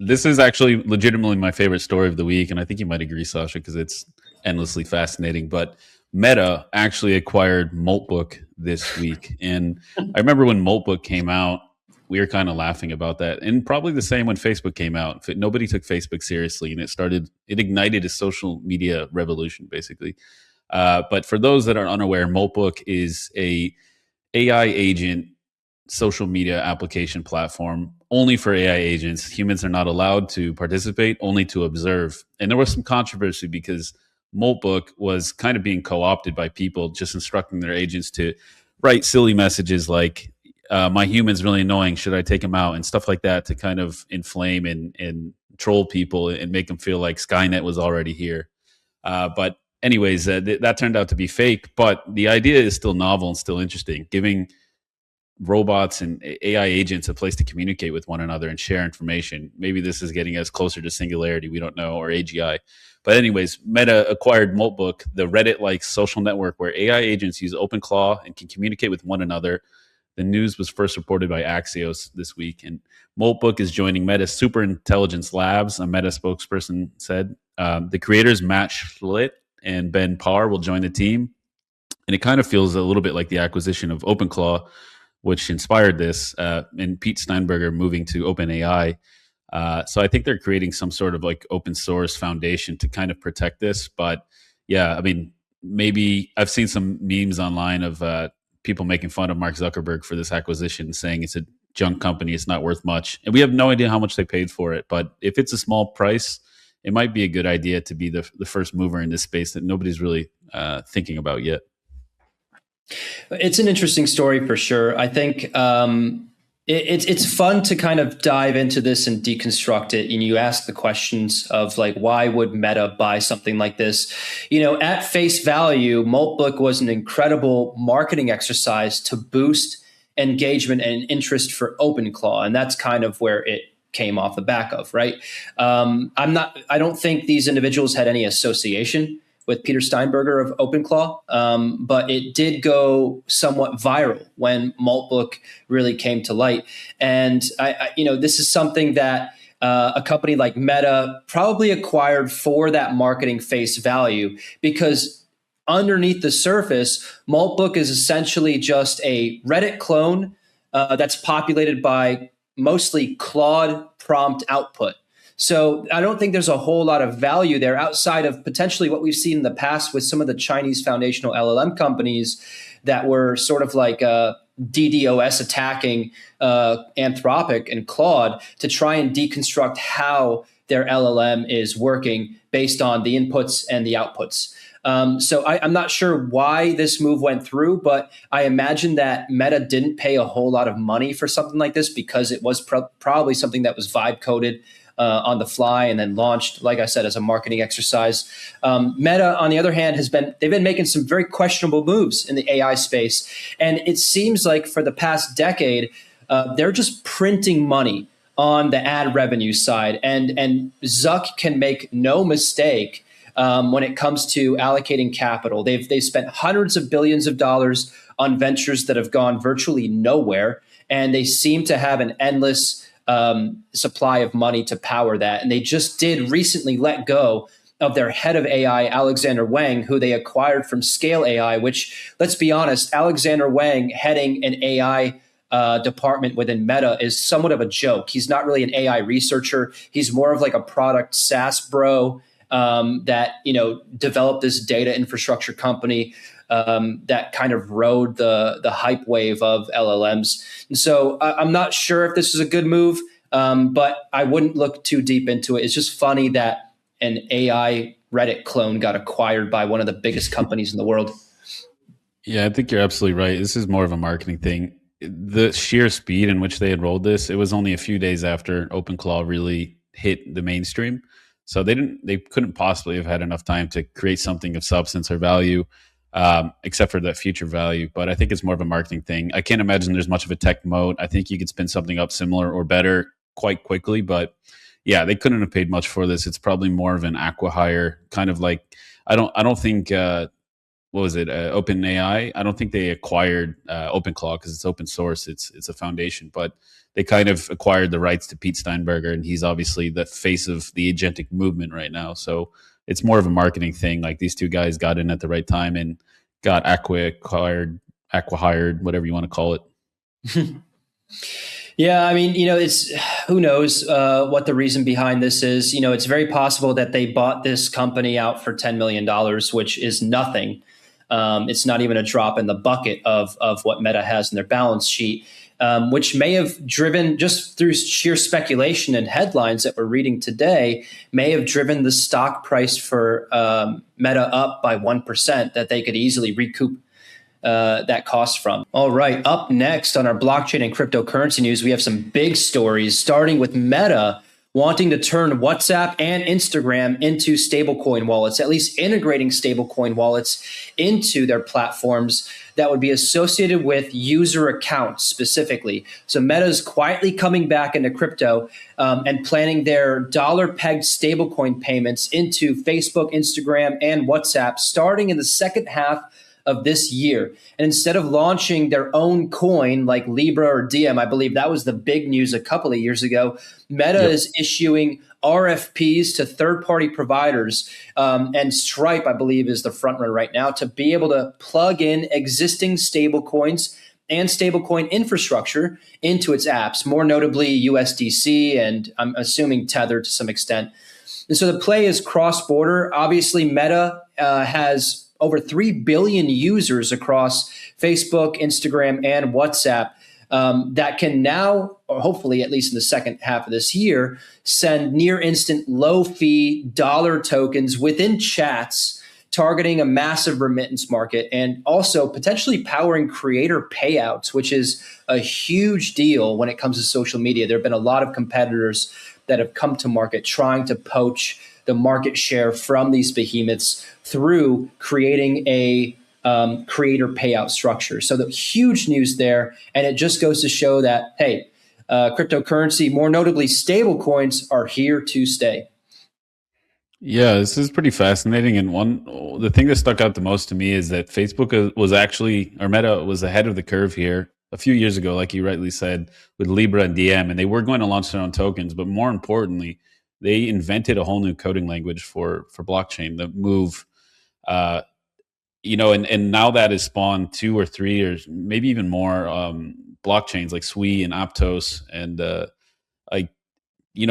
This is actually legitimately my favorite story of the week, and I think you might agree, Sasha, because it's endlessly fascinating. But Meta actually acquired Moltbook this week, and I remember when Moltbook came out, we were kind of laughing about that, and probably the same when Facebook came out. Nobody took Facebook seriously, and it ignited a social media revolution, basically. But for those that are unaware, Moltbook is a AI agent social media application platform only for AI agents. Humans are not allowed to participate, only to observe. And there was some controversy because Moltbook was kind of being co-opted by people just instructing their agents to write silly messages like, my human's really annoying, should I take him out? And stuff like that to kind of inflame and troll people and make them feel like Skynet was already here. But anyways, that turned out to be fake. But the idea is still novel and still interesting, giving robots and AI agents a place to communicate with one another and share information. Maybe this is getting us closer to singularity, we don't know, or AGI. But anyways, Meta acquired Moltbook, the Reddit-like social network where AI agents use OpenClaw and can communicate with one another. The news was first reported by Axios this week, and Moltbook is joining Meta's Superintelligence Labs, a Meta spokesperson said. The creators Matt Schlitt and Ben Parr will join the team, and it kind of feels a little bit like the acquisition of OpenClaw, which inspired this, and Pete Steinberger moving to OpenAI. So I think they're creating some sort of like open source foundation to kind of protect this. But yeah, I mean, maybe I've seen some memes online of people making fun of Mark Zuckerberg for this acquisition, saying it's a junk company, it's not worth much. And we have no idea how much they paid for it. But if it's a small price, it might be a good idea to be the first mover in this space that nobody's really thinking about yet. It's an interesting story for sure. I think it's fun to kind of dive into this and deconstruct it. And you ask the questions of like, why would Meta buy something like this? You know, at face value, Moltbook was an incredible marketing exercise to boost engagement and interest for OpenClaw, and that's kind of where it came off the back of, right? I don't think these individuals had any association with Peter Steinberger of OpenClaw, but it did go somewhat viral when Moltbook really came to light. And this is something that a company like Meta probably acquired for that marketing face value, because underneath the surface, Moltbook is essentially just a Reddit clone that's populated by mostly Claude prompt output. So I don't think there's a whole lot of value there outside of potentially what we've seen in the past with some of the Chinese foundational LLM companies that were sort of like DDoS attacking Anthropic and Claude to try and deconstruct how their LLM is working based on the inputs and the outputs. So I'm not sure why this move went through, but I imagine that Meta didn't pay a whole lot of money for something like this because it was probably something that was vibe coded on the fly and then launched, like I said, as a marketing exercise. Meta, on the other hand, they've been making some very questionable moves in the AI space. And it seems like for the past decade, they're just printing money on the ad revenue side. And Zuck can make no mistake when it comes to allocating capital. They've spent hundreds of billions of dollars on ventures that have gone virtually nowhere. And they seem to have an endless supply of money to power that. And they just did recently let go of their head of AI, Alexander Wang, who they acquired from Scale AI, which, let's be honest, Alexander Wang heading an AI department within Meta is somewhat of a joke. He's not really an AI researcher. He's more of like a product SaaS bro that, developed this data infrastructure company that kind of rode the hype wave of LLMs. And so I'm not sure if this is a good move, but I wouldn't look too deep into it. It's just funny that an AI Reddit clone got acquired by one of the biggest companies in the world. Yeah, I think you're absolutely right. This is more of a marketing thing. The sheer speed in which they had rolled this, it was only a few days after OpenClaw really hit the mainstream. So they couldn't possibly have had enough time to create something of substance or value, except for that future value. But I think it's more of a marketing thing. I can't imagine there's much of a tech moat. I think you could spin something up similar or better quite quickly. But yeah, they couldn't have paid much for this. It's probably more of an acqui-hire, kind of like, I don't think, what was it, OpenAI? I don't think they acquired OpenClaw because it's open source. It's a foundation. But they kind of acquired the rights to Pete Steinberger, and he's obviously the face of the agentic movement right now. So it's more of a marketing thing. Like these two guys got in at the right time and got acqui-hired, whatever you want to call it. Yeah, I mean, it's who knows what the reason behind this is. It's very possible that they bought this company out for $10 million, which is nothing. It's not even a drop in the bucket of what Meta has in their balance sheet, which may have driven, just through sheer speculation and headlines that we're reading today, may have driven the stock price for Meta up by 1% that they could easily recoup that cost from. All right, up next on our blockchain and cryptocurrency news, we have some big stories, starting with Meta wanting to turn WhatsApp and Instagram into stablecoin wallets, at least integrating stablecoin wallets into their platforms that would be associated with user accounts specifically. So Meta is quietly coming back into crypto and planning their dollar-pegged stablecoin payments into Facebook, Instagram, and WhatsApp starting in the second half of this year. And instead of launching their own coin like Libra or Diem, I believe that was the big news a couple of years ago, Meta is issuing RFPs to third-party providers, and Stripe, I believe, is the front runner right now to be able to plug in existing stablecoins and stablecoin infrastructure into its apps, more notably USDC and I'm assuming Tether to some extent. And so the play is cross-border. Obviously, Meta has over 3 billion users across Facebook, Instagram, and WhatsApp that can now, or hopefully at least in the second half of this year, send near instant low-fee dollar tokens within chats, targeting a massive remittance market and also potentially powering creator payouts, which is a huge deal when it comes to social media. There have been a lot of competitors that have come to market trying to poach the market share from these behemoths through creating a creator payout structure. So the huge news there, and it just goes to show that, hey, cryptocurrency, more notably stable coins, are here to stay. Yeah, this is pretty fascinating. And the thing that stuck out the most to me is that Facebook was actually, or Meta was ahead of the curve here a few years ago, like you rightly said, with Libra and Diem, and they were going to launch their own tokens. But more importantly, they invented a whole new coding language for blockchain, the Move. And now that has spawned 2 or 3 or maybe even more blockchains like Sui and Aptos, and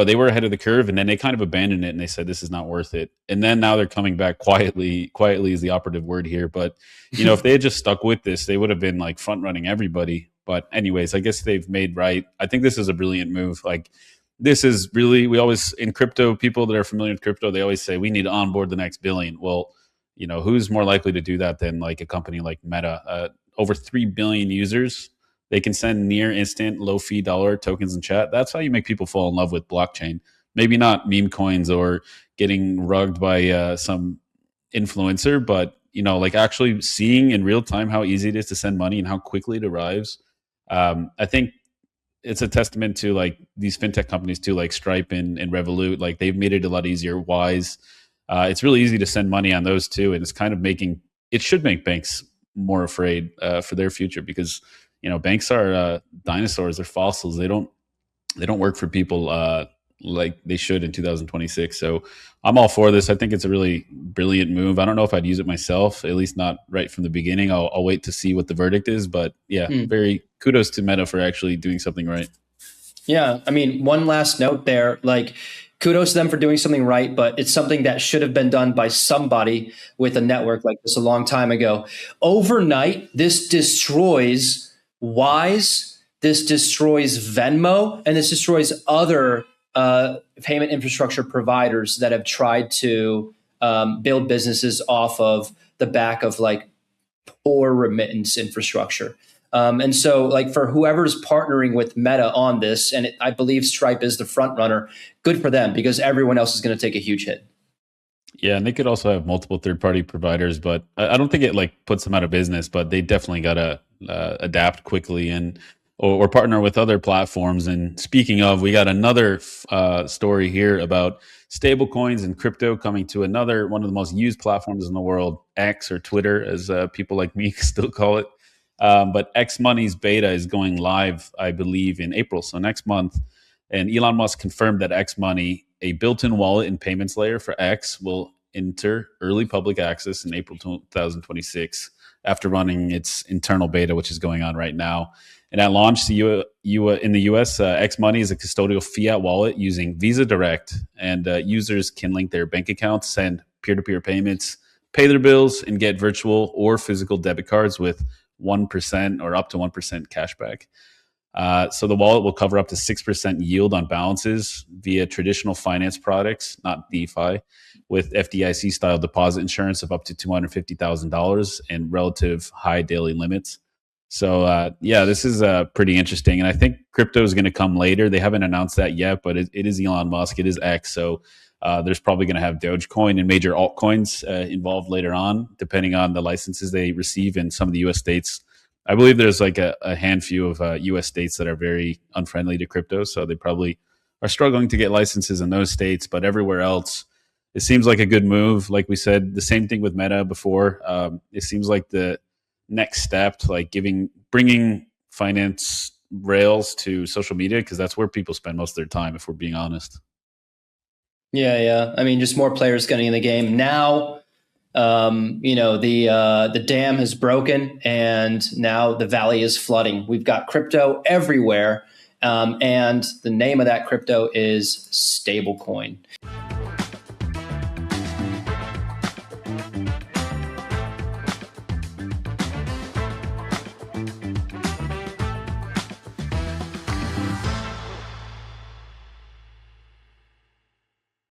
they were ahead of the curve, and then they kind of abandoned it and they said this is not worth it. And then now they're coming back quietly is the operative word here. But if they had just stuck with this, they would have been like front running everybody. But anyways, I guess they've made right. I think this is a brilliant move. Like, this is really, we always, in crypto, people that are familiar with crypto, they always say we need to onboard the next billion. Well, who's more likely to do that than like a company like Meta? Over 3 billion users. They can send near instant low fee dollar tokens in chat. That's how you make people fall in love with blockchain. Maybe not meme coins or getting rugged by some influencer, but like actually seeing in real time how easy it is to send money and how quickly it arrives. I think it's a testament to like these fintech companies too, like Stripe and Revolut. Like they've made it a lot easier. Wise, it's really easy to send money on those too, and it's kind of it should make banks more afraid for their future, because banks are dinosaurs. They're fossils. They don't work for people like they should in 2026. So I'm all for this. I think it's a really brilliant move. I don't know if I'd use it myself, at least not right from the beginning. I'll wait to see what the verdict is. But yeah, very kudos to Meta for actually doing something right. Yeah. I mean, one last note there, like kudos to them for doing something right, but it's something that should have been done by somebody with a network like this a long time ago. Overnight, this destroys Wise, this destroys Venmo, and this destroys other payment infrastructure providers that have tried to build businesses off of the back of like poor remittance infrastructure. And so like for whoever's partnering with Meta on this, and I believe Stripe is the front runner, good for them, because everyone else is going to take a huge hit. Yeah, and they could also have multiple third-party providers, but I don't think it like puts them out of business. But they definitely got to adapt quickly and or partner with other platforms. And speaking of, we got another story here about stablecoins and crypto coming to another one of the most used platforms in the world, X, or Twitter, as people like me still call it. But XMoney's beta is going live, I believe, in April, so next month. And Elon Musk confirmed that XMoney, a built-in wallet and payments layer for X, will enter early public access in April 2026 after running its internal beta, which is going on right now. And at launch, in the US, XMoney is a custodial fiat wallet using Visa Direct, and users can link their bank accounts, send peer-to-peer payments, pay their bills, and get virtual or physical debit cards with 1% or up to 1% cashback. So the wallet will cover up to 6% yield on balances via traditional finance products, not DeFi, with FDIC style deposit insurance of up to $250,000 and relative high daily limits. So this is pretty interesting, and I think crypto is going to come later. They haven't announced that yet, but it is Elon Musk, it is X, so there's probably going to have Dogecoin and major altcoins involved later on, depending on the licenses they receive in some of the U.S. states. I believe there's like a handful of U.S. states that are very unfriendly to crypto, so they probably are struggling to get licenses in those states. But everywhere else, it seems like a good move. Like we said, the same thing with Meta before. It seems like the next step, like bringing finance rails to social media, because that's where people spend most of their time, if we're being honest. Yeah. I mean, just more players getting in the game now. The dam has broken, and now the valley is flooding. We've got crypto everywhere, and the name of that crypto is stablecoin.